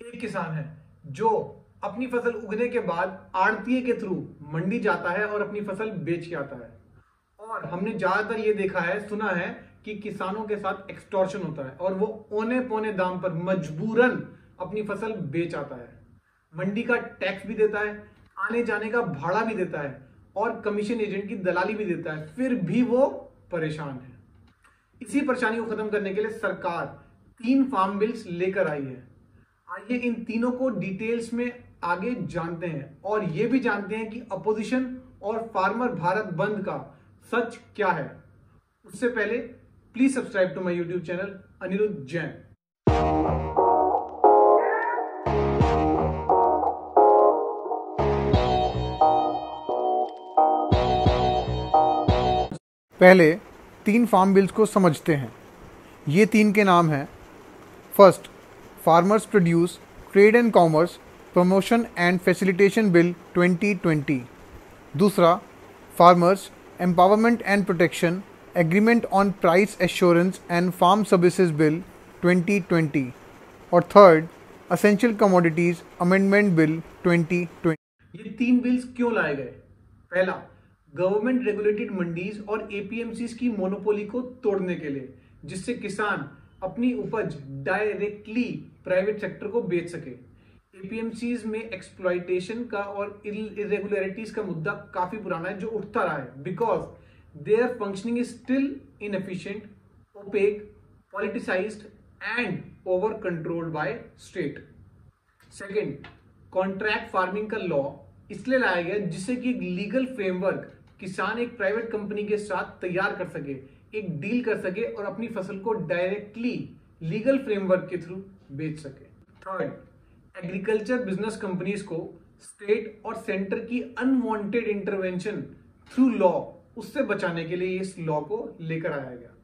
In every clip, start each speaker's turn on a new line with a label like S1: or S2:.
S1: एक किसान है जो अपनी फसल उगने के बाद आड़तीये के थ्रू मंडी जाता है और अपनी फसल बेच के आता है। और हमने ज्यादातर ये देखा है, सुना है कि किसानों के साथ एक्सटॉर्शन होता है और वो औने पौने दाम पर मजबूरन अपनी फसल बेच आता है। मंडी का टैक्स भी देता है, आने जाने का भाड़ा भी देता है और कमीशन एजेंट की दलाली भी देता है, फिर भी वो परेशान है। इसी परेशानी को खत्म करने के लिए सरकार 3 फार्म बिल्स लेकर आई है। आइए इन तीनों को डिटेल्स में आगे जानते हैं और ये भी जानते हैं कि अपोजिशन और फार्मर भारत बंद का सच क्या है। उससे पहले please subscribe to my YouTube channel Anirudh Jain.
S2: पहले 3 फार्म बिल्स को समझते हैं। ये 3 के नाम हैं। First, farmers produce trade and commerce promotion and facilitation bill 2020। दूसरा, farmers empowerment and protection agreement on price assurance and farm services bill 2020। और third, essential commodities amendment bill 2020।
S1: ये 3 बिल्स क्यों लाए गए? पहला, गवर्नमेंट रेगुलेटेड मंडीज और एपीएमसीज की monopoly को तोड़ने के लिए, जिससे किसान अपनी उपज डायरेक्टली प्राइवेट सेक्टर को बेच सके। एपीएमसीज में एक्सप्लॉयटेशन का और इरेगुलरिटीज का मुद्दा काफी पुराना है जो उठता रहा है, because their functioning is still inefficient, opaque, politicised and over controlled by state. Second, contract farming का लॉ इसलिए लाया गया जिससे कि एक लीगल फ्रेमवर्क किसान एक प्राइवेट कंपनी के साथ तैयार कर सके, एक डील कर सके और अपनी फसल को डायरेक्टली लीगल फ्रेमवर्क के थ्रू बेच सके। थर्ड, एग्रीकल्चर बिजनेस कंपनीज को स्टेट और सेंटर की अनवांटेड इंटरवेंशन थ्रू लॉ उससे बचाने के लिए इस लॉ को लेकर आया गया।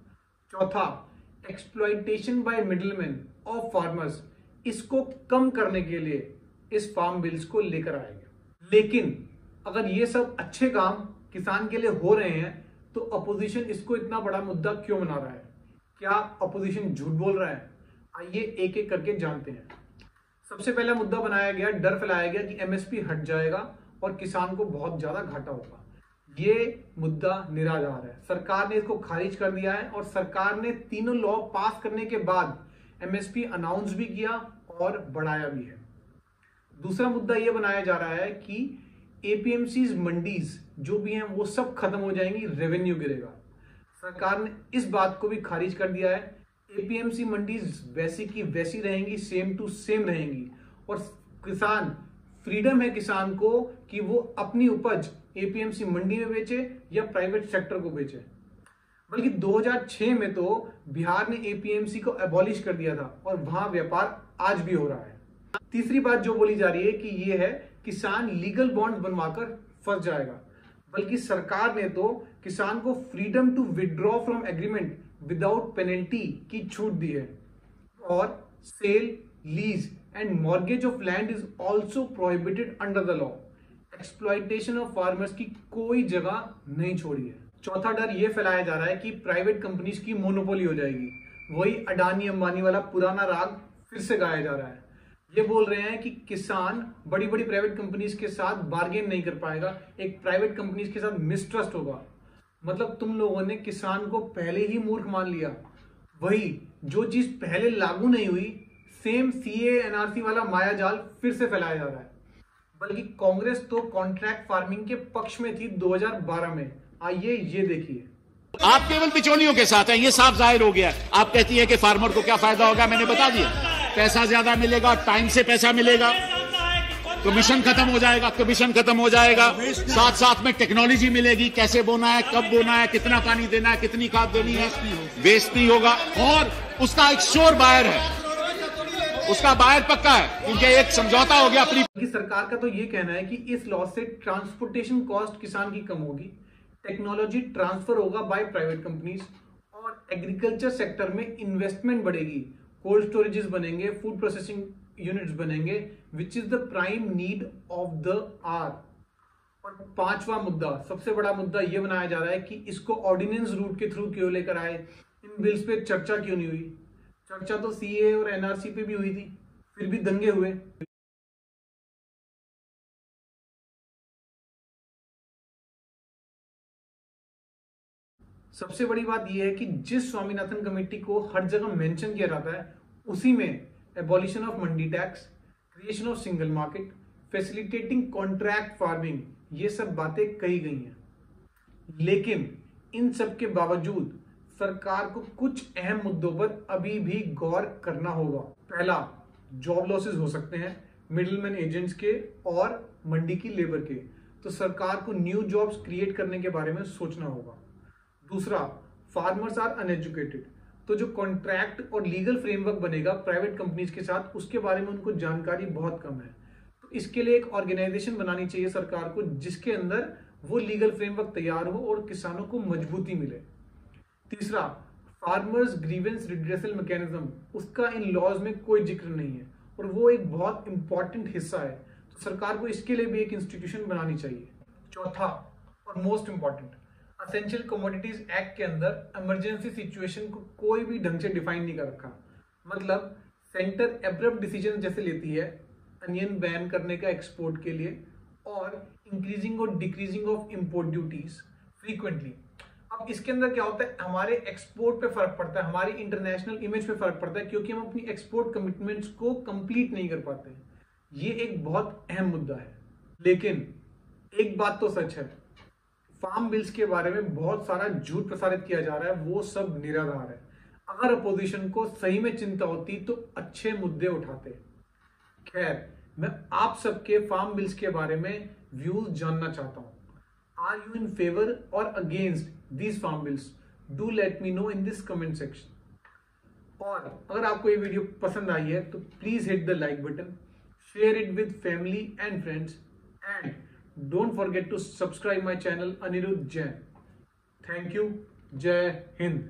S1: चौथा, exploitation bye middleman of farmers, इसको कम करने के लिए इस फार्म बिल्स को लेकर आया गया। लेकिन अगर ये सब अच्छे काम किसान के लिए हो रहे हैं तो अपोजिशन इसको इतना बड़ा मुद्दा क्यों बना रहा है? क्या अपोजिशन झूठ बोल रहा है? आइए एक एक करके जानते हैं। सबसे पहला मुद्दा बनाया गया, डर फैलाया गया कि एमएसपी हट जाएगा और किसान को बहुत ज्यादा घाटा होगा। ये मुद्दा निराधार है। सरकार ने इसको खारिज कर दिया है और सरकार ने तीनों लॉ पास करने के बाद एमएसपी अनाउंस भी किया और बढ़ाया भी है। दूसरा मुद्दा यह बनाया जा रहा है कि एपीएमसीज मंडीज जो भी हैं वो सब खत्म हो जाएंगी, रेवेन्यू गिरेगा। सरकार ने इस बात को भी खारिज कर दिया है। एपीएमसी मंडीज वैसी की वैसी रहेंगी, सेम टू सेम रहेंगी और किसान, फ्रीडम है किसान को कि वो अपनी उपज एपीएमसी मंडी में बेचे या प्राइवेट सेक्टर को बेचे। बल्कि 2006 में तो बिहार ने एपीएमसी को एबॉलिश कर दिया था और वहां व्यापार आज भी हो रहा है। तीसरी बात जो बोली जा रही है कि ये है किसान लीगल बॉन्ड्स बनवाकर फंस जाएगा, बल्कि सरकार ने तो किसान को freedom to withdraw from agreement without penalty की छूट दी है। और sale, lease and mortgage of land is also prohibited under the law. Exploitation of farmers की कोई जगह नहीं छोड़ी है। चौथा डर यह फैलाया जा रहा है कि प्राइवेट कंपनीज की मोनोपोली हो जाएगी। वही अडानी अंबानी वाला पुराना राग फिर से गाया जा रहा है। ये बोल रहे हैं कि किसान बड़ी बड़ी प्राइवेट कंपनीज के साथ बार्गेन नहीं कर पाएगा, एक प्राइवेट कंपनीज के साथ मिसट्रस्ट होगा। मतलब तुम लोगों ने किसान को पहले ही मूर्ख मान लिया। वही जो चीज पहले लागू नहीं हुई, सेम सीए एनआरसी वाला माया जाल फिर से फैलाया जा रहा है। बल्कि कांग्रेस तो कॉन्ट्रैक्ट फार्मिंग के पक्ष में थी 2012 में। आइए ये देखिए।
S3: आप केवल बिचौलियों के साथ हैं, ये साफ जाहिर हो गया। आप कहती हैं कि फार्मर को क्या फायदा होगा, मैंने बता दिया। पैसा ज्यादा मिलेगा, टाइम से पैसा मिलेगा, कमीशन खत्म हो जाएगा, कमीशन खत्म हो जाएगा, साथ साथ में टेक्नोलॉजी मिलेगी, कैसे बोना है, कब बोना है, कितना पानी देना है, कितनी खाद देनी है, वेस्ट नहीं होगा। और उसका एक श्योर बायर है, उसका बायर पक्का है, क्योंकि एक समझौता हो गया अपनी।
S1: सरकार का तो ये कहना है कि इस लॉ से ट्रांसपोर्टेशन कॉस्ट किसान की कम होगी, टेक्नोलॉजी ट्रांसफर होगा बाय प्राइवेट कंपनीज और एग्रीकल्चर सेक्टर में इन्वेस्टमेंट बढ़ेगी, कोल्ड स्टोरेजेस बनेंगे, फूड प्रोसेसिंग यूनिट्स बनेंगे, which is the prime need of the hour. और पांचवा मुद्दा, सबसे बड़ा मुद्दा यह बनाया जा रहा है कि इसको ऑर्डिनेंस रूट के थ्रू क्यों लेकर आए, इन बिल्स पे चर्चा क्यों नहीं हुई। चर्चा तो सीए और एनआरसी पे भी हुई थी, फिर भी दंगे हुए। सबसे बड़ी बात यह है कि जिस स्वामीनाथन कमेटी को हर जगह मेंशन किया जाता है, उसी में abolition of Mandi tax, creation of single market, facilitating contract farming, ये सब बातें कही गई हैं। लेकिन इन सब के बावजूद सरकार को कुछ अहम मुद्दों पर अभी भी गौर करना होगा। पहला, जॉब लॉसेस हो सकते हैं मिडिलमैन एजेंट्स के और मंडी की लेबर के, तो सरकार को न्यू जॉब्स क्रिएट करने के बारे में सोचना होगा। दूसरा, फार्मर्स आर अनएजुकेटेड, तो जो कॉन्ट्रैक्ट और लीगल फ्रेमवर्क बनेगा प्राइवेट कंपनीज के साथ, उसके बारे में उनको जानकारी बहुत कम है। तो इसके लिए एक ऑर्गेनाइजेशन बनानी चाहिए सरकार को, जिसके अंदर वो लीगल फ्रेमवर्क तैयार हो और किसानों को मजबूती मिले। तीसरा, फार्मर्स ग्रीवेंस रिड्रेसल मैकेनिज्म, उसका इन लॉज में कोई जिक्र नहीं है और वो एक बहुत इंपॉर्टेंट हिस्सा है, तो सरकार को इसके लिए भी एक इंस्टीट्यूशन बनानी चाहिए। चौथा और most important, essential commodities act के अंदर इमरजेंसी सिचुएशन को कोई भी ढंग से डिफाइन नहीं कर रखा। मतलब सेंटर एब्रप्ट डिसीजन जैसे लेती है अनियन बैन करने का एक्सपोर्ट के लिए और इंक्रीजिंग और decreasing of import duties frequently. अब इसके अंदर क्या होता है, हमारे एक्सपोर्ट पे फर्क पड़ता है, हमारी इंटरनेशनल इमेज पे फर्क पड़ता है, क्योंकि हम अपनी एक्सपोर्ट कमिटमेंट्स को कंप्लीट नहीं कर पाते। ये एक बहुत अहम मुद्दा है। लेकिन एक बात तो सच है, फार्म बिल्स के बारे में बहुत सारा झूठ प्रसारित किया जा रहा है, वो सब निराधार है। अगर अपोजिशन को सही में चिंता होती तो अच्छे मुद्दे उठाते। खैर, मैं आप सबके फार्म बिल्स के बारे में व्यूज जानना चाहता हूं। Are you in favour or against these farm bills? Do let me know in this comment section. और अगर आपको ये वीडियो पसंद आई है तो please hit the like button, share it with family and friends, and don't forget to subscribe my channel Anirudh Jain. Thank you. Jai Hind.